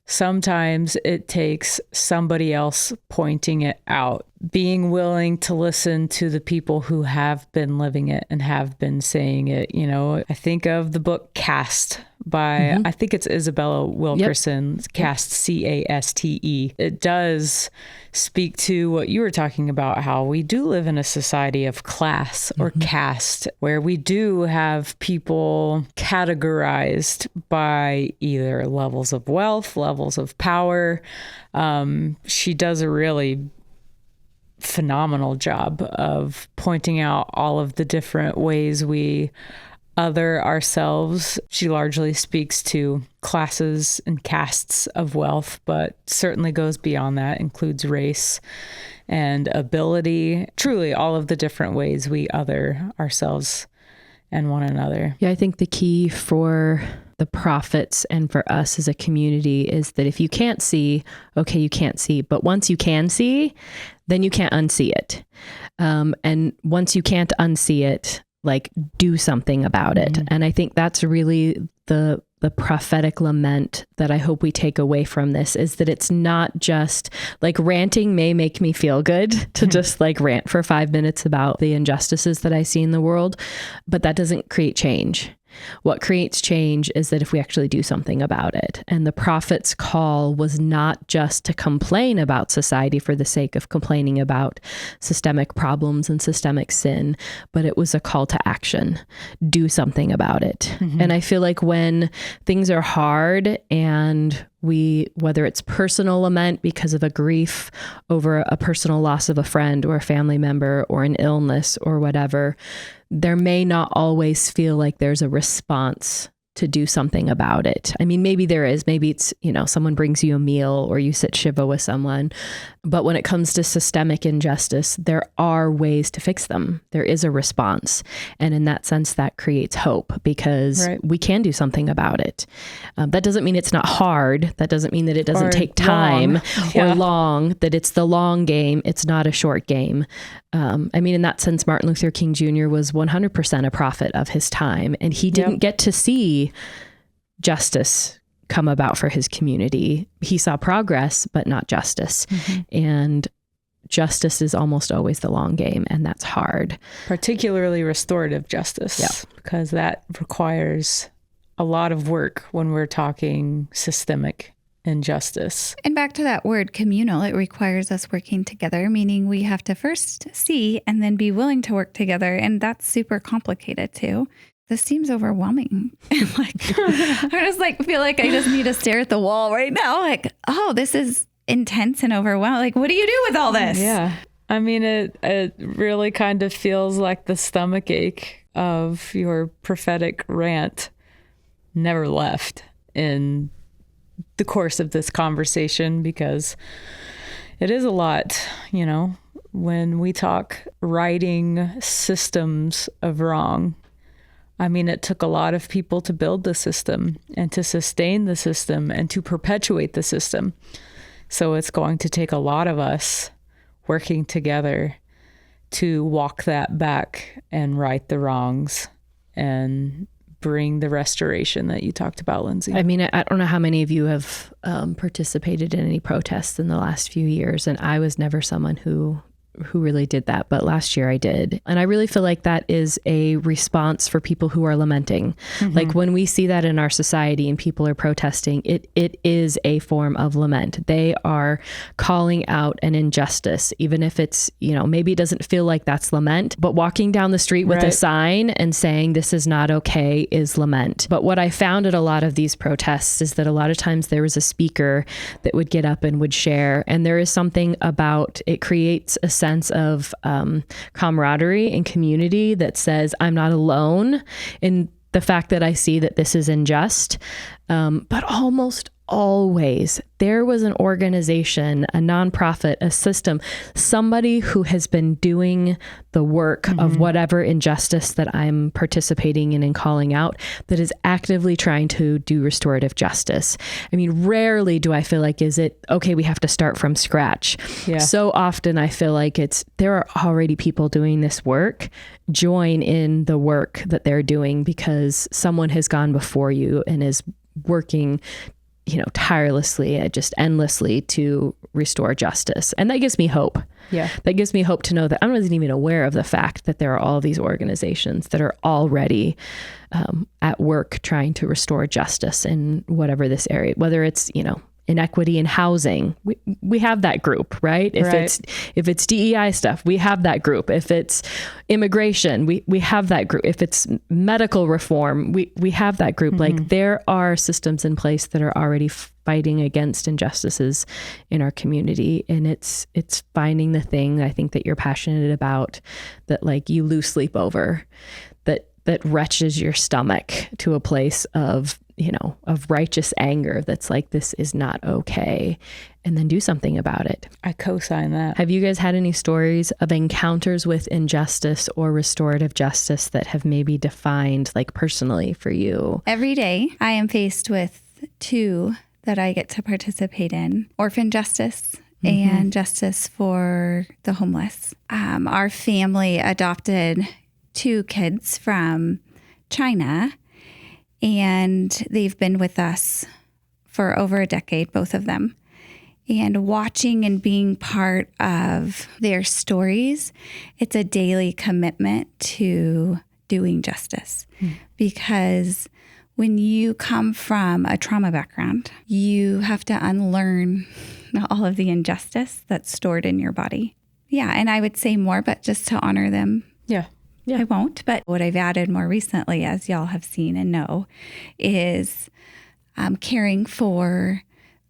sometimes it takes somebody else pointing it out being willing to listen to the people who have been living it and have been saying it. You know, I think of the book Cast by, I think it's Isabella Wilkerson, Cast, Caste. It does speak to what you were talking about, how we do live in a society of class or caste, where we do have people categorized by either levels of wealth, levels of power. She does a really phenomenal job of pointing out all of the different ways we other ourselves. She largely speaks to classes and castes of wealth, but certainly goes beyond that, includes race and ability, truly all of the different ways we other ourselves and one another. Yeah, I think the key for the prophets and for us as a community is that if you can't see, okay, you can't see. But once you can see, then you can't unsee it. And once you can't unsee it, like, do something about it. And I think that's really the prophetic lament that I hope we take away from this, is that it's not just like ranting may make me feel good to just like rant for 5 minutes about the injustices that I see in the world, but that doesn't create change. What creates change is that if we actually do something about it. And the prophet's call was not just to complain about society for the sake of complaining about systemic problems and systemic sin, but it was a call to action. Do something about it. And I feel like when things are hard and whether it's personal lament because of a grief over a personal loss of a friend or a family member or an illness or whatever, there may not always feel like there's a response to do something about it. I mean, maybe there is. Maybe it's, someone brings you a meal or you sit Shiva with someone. But when it comes to systemic injustice, there are ways to fix them. There is a response. And in that sense, that creates hope because we can do something about it. That doesn't mean it's not hard. That doesn't mean that it doesn't take time or long, that it's the long game. It's not a short game. I mean, in that sense, Martin Luther King Jr. was 100% a prophet of his time, and he didn't get to see justice come about for his community. He saw progress, but not justice. And justice is almost always the long game, and that's hard. Particularly restorative justice, because that requires a lot of work when we're talking systemic injustice. And back to that word communal, it requires us working together, meaning we have to first see and then be willing to work together. And that's super complicated too. This seems overwhelming. I just feel like I just need to stare at the wall right now. Like, oh, this is intense and overwhelming. Like, what do you do with all this? Yeah. I mean, it really kind of feels like the stomach ache of your prophetic rant never left in the course of this conversation, because it is a lot, when we talk righting systems of wrong. I mean, it took a lot of people to build the system and to sustain the system and to perpetuate the system. So it's going to take a lot of us working together to walk that back and right the wrongs and bring the restoration that you talked about, Lindsay. I mean, I don't know how many of you have participated in any protests in the last few years, and I was never someone who really did that, but last year I did. And I really feel like that is a response for people who are lamenting. Like when we see that in our society and people are protesting, it is a form of lament. They are calling out an injustice, even if it's, maybe it doesn't feel like that's lament, but walking down the street with a sign and saying this is not okay is lament. But what I found at a lot of these protests is that a lot of times there was a speaker that would get up and would share, and there is something about it creates a sense of camaraderie and community that says I'm not alone in the fact that I see that this is unjust. But almost always there was an organization, a nonprofit, a system, somebody who has been doing the work of whatever injustice that I'm participating in and calling out, that is actively trying to do restorative justice. I mean, rarely do I feel like, is it, okay, we have to start from scratch. So often I feel like there are already people doing this work. Join in the work that they're doing because someone has gone before you and is working tirelessly, just endlessly to restore justice. And that gives me hope. Yeah. That gives me hope to know that I wasn't even aware of the fact that there are all these organizations that are already at work trying to restore justice in whatever this area, whether it's, inequity in housing. We have that group, right? If it's DEI stuff, we have that group. If it's immigration, we have that group. If it's medical reform, we have that group. Mm-hmm. Like there are systems in place that are already fighting against injustices in our community. And it's finding the thing I think that you're passionate about, that like you lose sleep over, that wrenches your stomach to a place of righteous anger that's like, this is not okay, and then do something about it. I co-sign that. Have you guys had any stories of encounters with injustice or restorative justice that have maybe defined like personally for you? Every day I am faced with two that I get to participate in: orphan justice and justice for the homeless. Our family adopted 2 kids from China, and they've been with us for over a decade, both of them. And watching and being part of their stories, it's a daily commitment to doing justice. Because when you come from a trauma background, you have to unlearn all of the injustice that's stored in your body. Yeah, and I would say more, but just to honor them. Yeah. I won't. But what I've added more recently, as y'all have seen and know, is caring for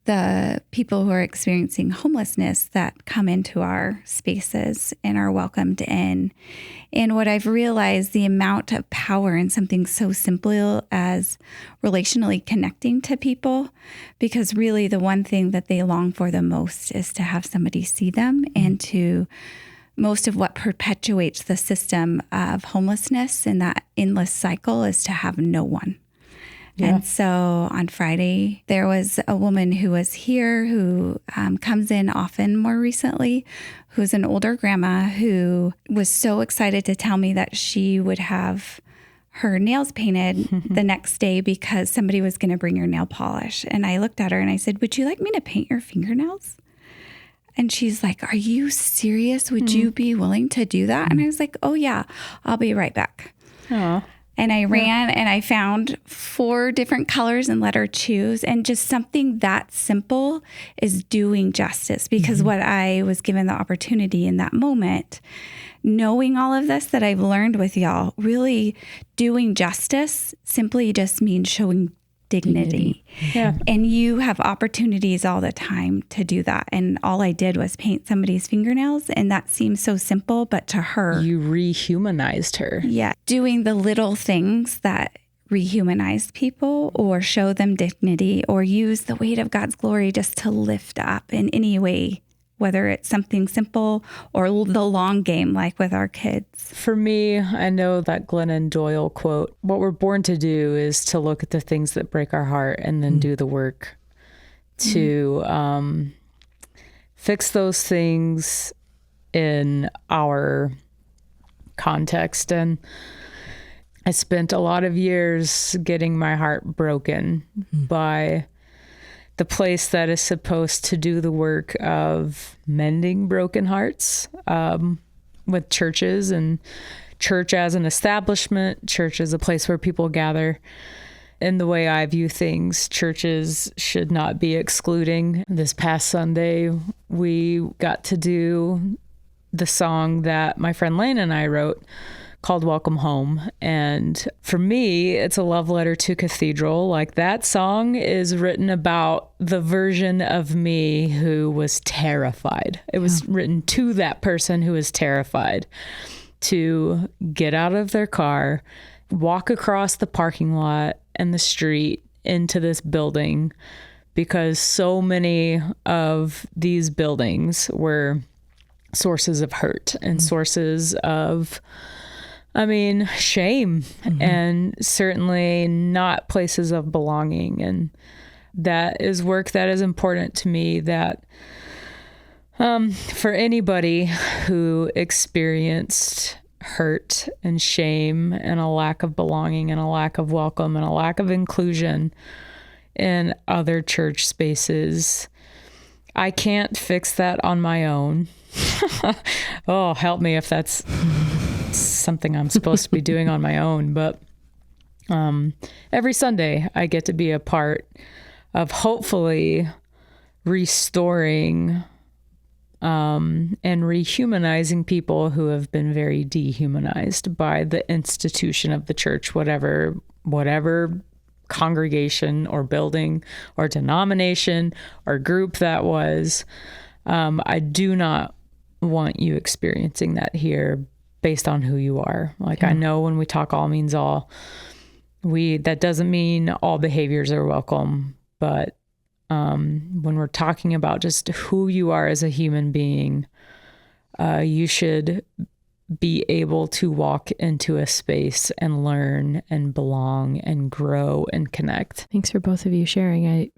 the people who are experiencing homelessness that come into our spaces and are welcomed in. And what I've realized, the amount of power in something so simple as relationally connecting to people, because really the one thing that they long for the most is to have somebody see them, and to most of what perpetuates the system of homelessness and that endless cycle is to have no one. Yeah. And so on Friday, there was a woman who was here who comes in often more recently, who's an older grandma who was so excited to tell me that she would have her nails painted the next day because somebody was going to bring her nail polish. And I looked at her and I said, "Would you like me to paint your fingernails?" And she's like, "Are you serious? Would you be willing to do that?" And I was like, "Oh yeah, I'll be right back." Aww. And I ran and I found 4 different colors and let her choose. And just something that simple is doing justice, because what I was given the opportunity in that moment, knowing all of this that I've learned with y'all, really doing justice simply just means showing dignity. Yeah. And you have opportunities all the time to do that. And all I did was paint somebody's fingernails, and that seems so simple, but to her, you rehumanized her. Yeah. Doing the little things that rehumanize people or show them dignity or use the weight of God's glory just to lift up in any way, whether it's something simple or the long game, like with our kids. For me, I know that Glennon Doyle quote, what we're born to do is to look at the things that break our heart and then do the work to fix those things in our context. And I spent a lot of years getting my heart broken by the place that is supposed to do the work of mending broken hearts, with churches, and church as an establishment, church as a place where people gather. In the way I view things, churches should not be excluding. This past Sunday, we got to do the song that my friend Lane and I wrote called Welcome Home. And for me, it's a love letter to Cathedral. Like, that song is written about the version of me who was terrified. It was written to that person who was terrified to get out of their car, walk across the parking lot and the street into this building, because so many of these buildings were sources of hurt and sources of shame, and certainly not places of belonging. And that is work that is important to me, that for anybody who experienced hurt and shame and a lack of belonging and a lack of welcome and a lack of inclusion in other church spaces, I can't fix that on my own. Oh, help me if that's something I'm supposed to be doing on my own. But every Sunday I get to be a part of hopefully restoring and rehumanizing people who have been very dehumanized by the institution of the church, whatever congregation or building or denomination or group that was. I do not want you experiencing that here based on who you are. Like, I know when we talk all means all, that doesn't mean all behaviors are welcome, but when we're talking about just who you are as a human being, you should be able to walk into a space and learn and belong and grow and connect. Thanks for both of you sharing.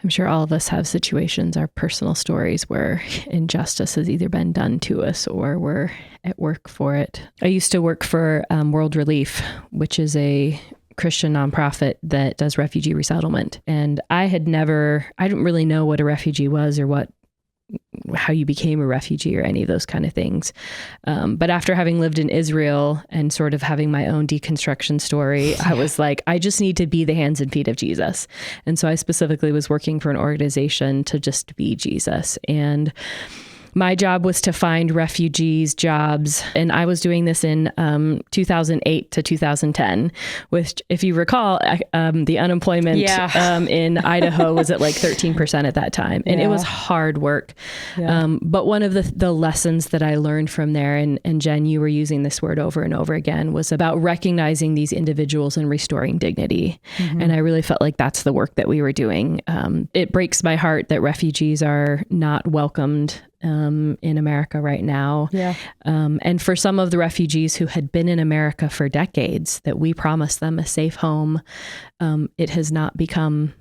I'm sure all of us have situations, our personal stories, where injustice has either been done to us or we're at work for it. I used to work for World Relief, which is a Christian nonprofit that does refugee resettlement. And I didn't really know what a refugee was or how you became a refugee or any of those kind of things. But after having lived in Israel and sort of having my own deconstruction story, I was like, I just need to be the hands and feet of Jesus. And so I specifically was working for an organization to just be Jesus. And my job was to find refugees jobs. And I was doing this in 2008 to 2010, which, if you recall, the unemployment in Idaho was at like 13% at that time. And it was hard work. Yeah. But one of the lessons that I learned from there, and Jen, you were using this word over and over again, was about recognizing these individuals and restoring dignity. Mm-hmm. And I really felt like that's the work that we were doing. It breaks my heart that refugees are not welcomed in America right now. Yeah. And for some of the refugees who had been in America for decades, that we promised them a safe home, it has not become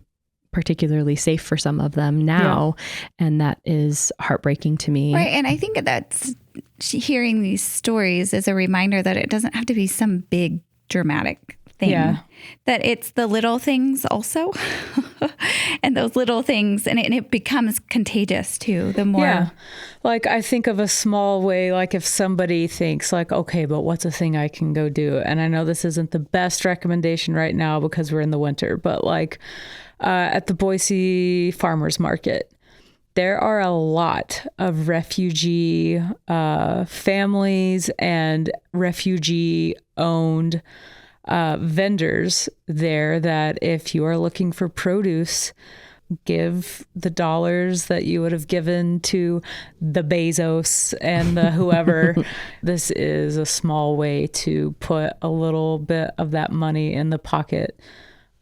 particularly safe for some of them now. Yeah. And that is heartbreaking to me. Right. And I think that's hearing these stories is a reminder that it doesn't have to be some big dramatic thing. Yeah. That it's the little things also. And those little things, and it becomes contagious too, the more. Yeah. Like, I think of a small way, like if somebody thinks like, okay, but what's a thing I can go do? And I know this isn't the best recommendation right now because we're in the winter, but like at the Boise farmers market, there are a lot of refugee families and refugee owned vendors there that if you are looking for produce, give the dollars that you would have given to the Bezos and the whoever. This is a small way to put a little bit of that money in the pocket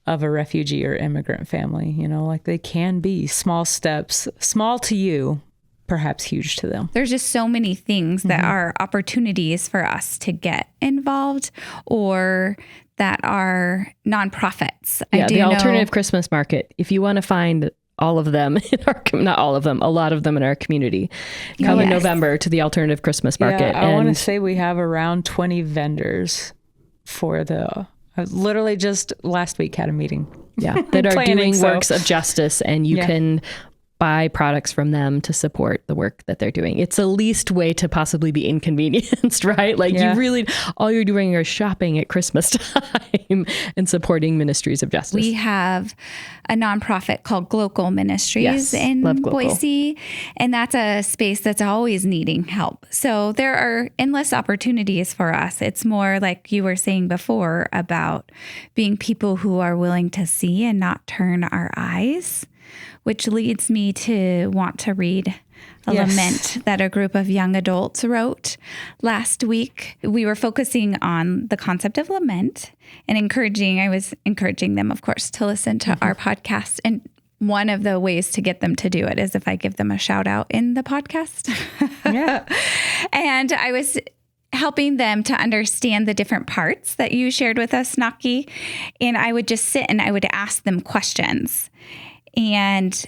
of a refugee or immigrant family. You know, like, they can be small steps, small to you, perhaps huge to them. There's just so many things that are opportunities for us to get involved or that are nonprofits. Yeah, the alternative Christmas market. If you want to find all of them in our, not all of them, a lot of them in our community, come in November to the alternative Christmas market. Yeah, I want to say we have around 20 vendors for I literally just last week had a meeting. Yeah, that are doing works of justice, and you can buy products from them to support the work that they're doing. It's the least way to possibly be inconvenienced, right? Like you really, all you're doing is shopping at Christmas time and supporting ministries of justice. We have a nonprofit called Glocal Ministries in Boise, and that's a space that's always needing help. So there are endless opportunities for us. It's more like you were saying before about being people who are willing to see and not turn our eyes, which leads me to want to read a lament that a group of young adults wrote last week. We were focusing on the concept of lament and I was encouraging them, of course, to listen to our podcast. And one of the ways to get them to do it is if I give them a shout out in the podcast. Yeah. And I was helping them to understand the different parts that you shared with us, Naki. And I would just sit and I would ask them questions. And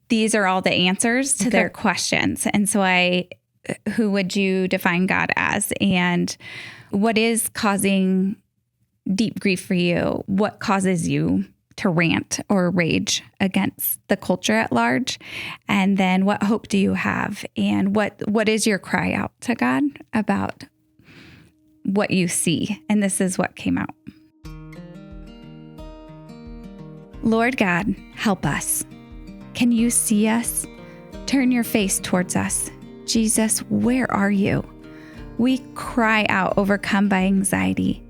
these are all the answers to their questions. And so who would you define God as? And what is causing deep grief for you? What causes you to rant or rage against the culture at large? And then what hope do you have? And what is your cry out to God about what you see? And this is what came out. Lord God, help us. Can you see us? Turn your face towards us. Jesus, where are you? We cry out, overcome by anxiety.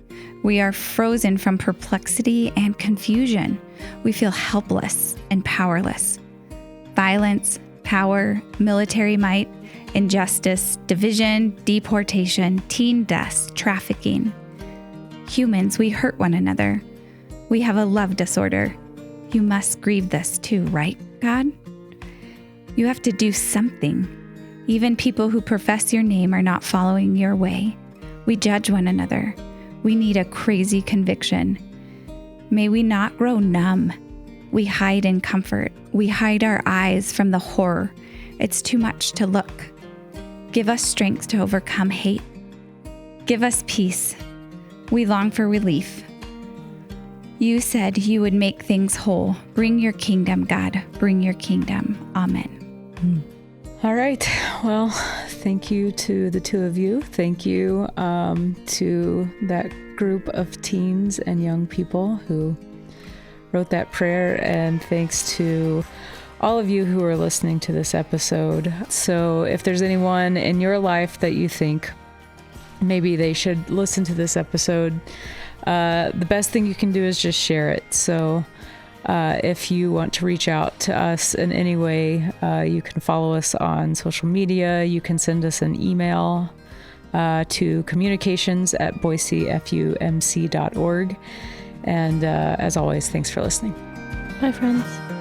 We are frozen from perplexity and confusion. We feel helpless and powerless. Violence, power, military might, injustice, division, deportation, teen deaths, trafficking. Humans, we hurt one another. We have a love disorder. You must grieve this too, right, God? You have to do something. Even people who profess your name are not following your way. We judge one another. We need a crazy conviction. May we not grow numb. We hide in comfort. We hide our eyes from the horror. It's too much to look. Give us strength to overcome hate. Give us peace. We long for relief. You said you would make things whole. Bring your kingdom, God. Bring your kingdom. Amen. All right. Well, thank you to the two of you. Thank you to that group of teens and young people who wrote that prayer. And thanks to all of you who are listening to this episode. So if there's anyone in your life that you think maybe they should listen to this episode, the best thing you can do is just share it. So if you want to reach out to us in any way, you can follow us on social media. You can send us an email to communications@boisefumc.org. And as always, thanks for listening. Bye, friends.